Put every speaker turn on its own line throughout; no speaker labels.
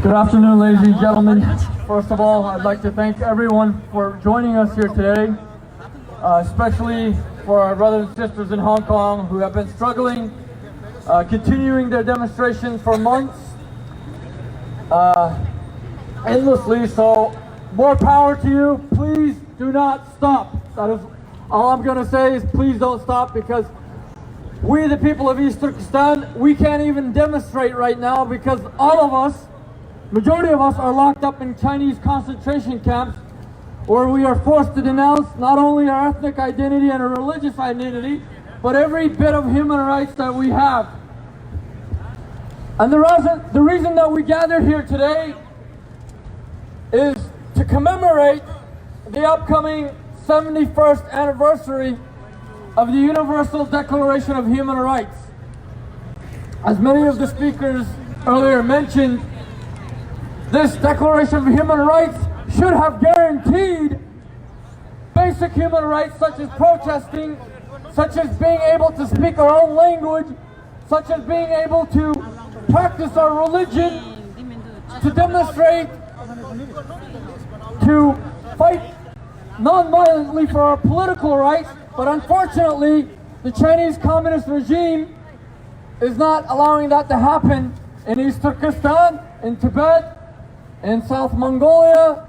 Good afternoon, ladies and gentlemen. First of all, I'd like to thank everyone for joining us here today, especially for our brothers and sisters in Hong Kong who have been struggling, continuing their demonstrations for months, endlessly. So, more power to you. Please do not stop. That is all I'm going to say is please don't stop, because we, the people of East Turkestan, we can't even demonstrate right now because all of us, majority of us, are locked up in Chinese concentration camps where we are forced to denounce not only our ethnic identity and our religious identity, but every bit of human rights that we have. And the reason that we gathered here today is to commemorate the upcoming 71st anniversary of the Universal Declaration of Human Rights. As many of the speakers earlier mentioned, this Declaration of Human Rights should have guaranteed basic human rights such as protesting, such as being able to speak our own language, such as being able to practice our religion, to demonstrate, to fight non-violently for our political rights. But unfortunately, the Chinese communist regime is not allowing that to happen in East Turkestan, in Tibet, in South Mongolia,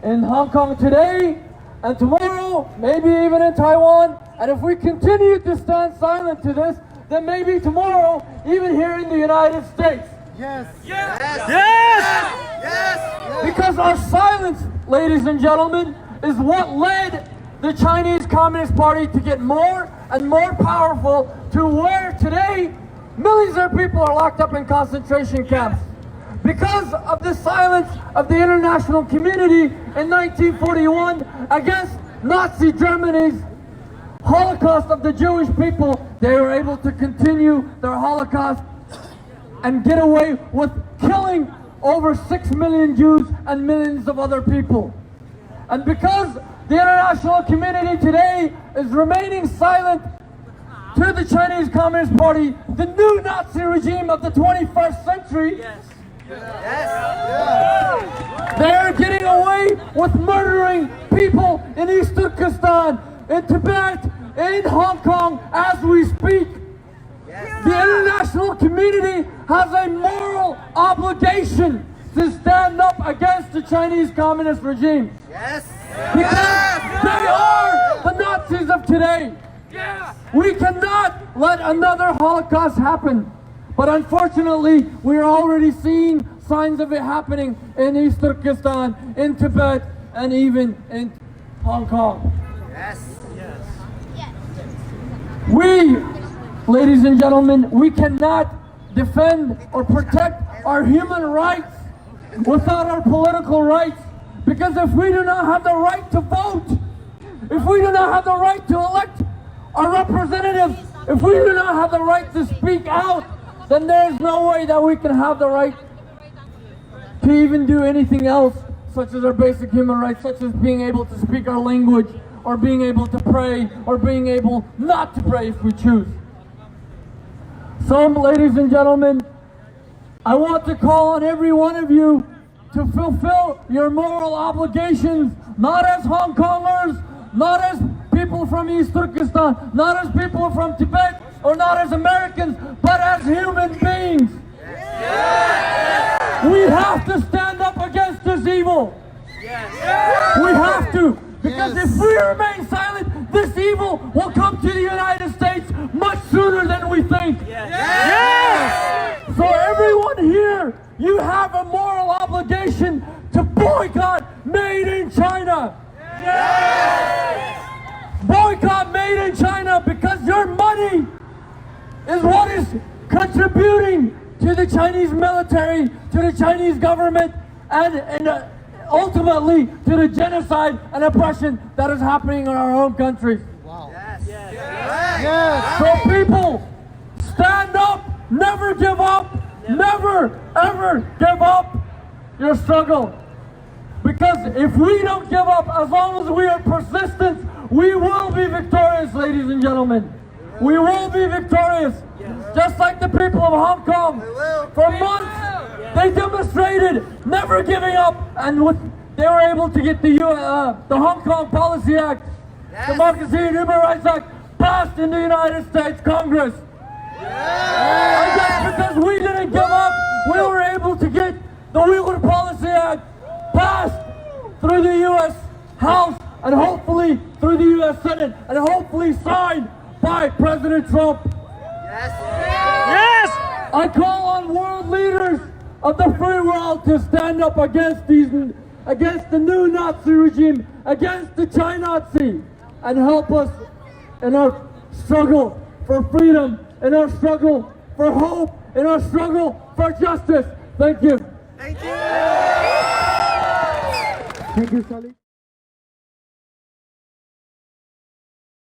in Hong Kong today, and tomorrow, maybe even in Taiwan. And if we continue to stand silent to this, then maybe tomorrow, even here in the United States.
Yes!
Yes!
Yes!
Yes!
Yes!
Because our silence, ladies and gentlemen, is what led the Chinese Communist Party to get more and more powerful, to where today millions of people are locked up in concentration camps. Because of the silence of the international community in 1941 against Nazi Germany's Holocaust of the Jewish people, they were able to continue their Holocaust and get away with killing over 6 million Jews and millions of other people. And because the international community today is remaining silent to the Chinese Communist Party, the new Nazi regime of the 21st century, they are getting away with murdering people in East Turkestan, in Tibet, in Hong Kong as we speak. The international community has a moral obligation to stand up against the Chinese Communist regime. Because they are the Nazis of today. We cannot let another Holocaust happen. But unfortunately, we're already seeing signs of it happening in East Turkestan, in Tibet, and even in Hong Kong. We, ladies and gentlemen, we cannot defend or protect our human rights without our political rights. Because if we do not have the right to vote, if we do not have the right to elect our representatives, if we do not have the right to speak out, then there's no way that we can have the right to even do anything else, such as our basic human rights, such as being able to speak our language, or being able to pray, or being able not to pray if we choose. So, ladies and gentlemen, I want to call on every one of you to fulfill your moral obligations, not as Hong Kongers, not as people from East Turkestan, not as people from Tibet, or not as Americans, but as human beings. We have to stand up against this evil. We have to, because if we remain silent, this evil will come to the United States much sooner than we think. So everyone here, you have a moral obligation to boycott Made in China. Boycott Made in China, because your money is what is contributing to the Chinese military, to the Chinese government, and ultimately to the genocide and oppression that is happening in our own countries. So people, stand up, never give up, never ever give up your struggle. Because if we don't give up, as long as we are persistent, we will be victorious, ladies and gentlemen. We will be victorious. Just like the people of Hong Kong. For months, They demonstrated, never giving up, and they were able to get the Hong Kong Policy Act, Democracy and Human Rights Act, passed in the United States Congress. And that's because we didn't give up. We were able to get the Uyghur Policy Act passed through the U.S. House and hopefully through the U.S. Senate and hopefully signed by President Trump.
Yes!
I call on world leaders of the free world to stand up against the new Nazi regime, against the China Nazi, and help us in our struggle for freedom, in our struggle for hope, in our struggle for justice. Thank you.
Thank you.
Thank you, Salih.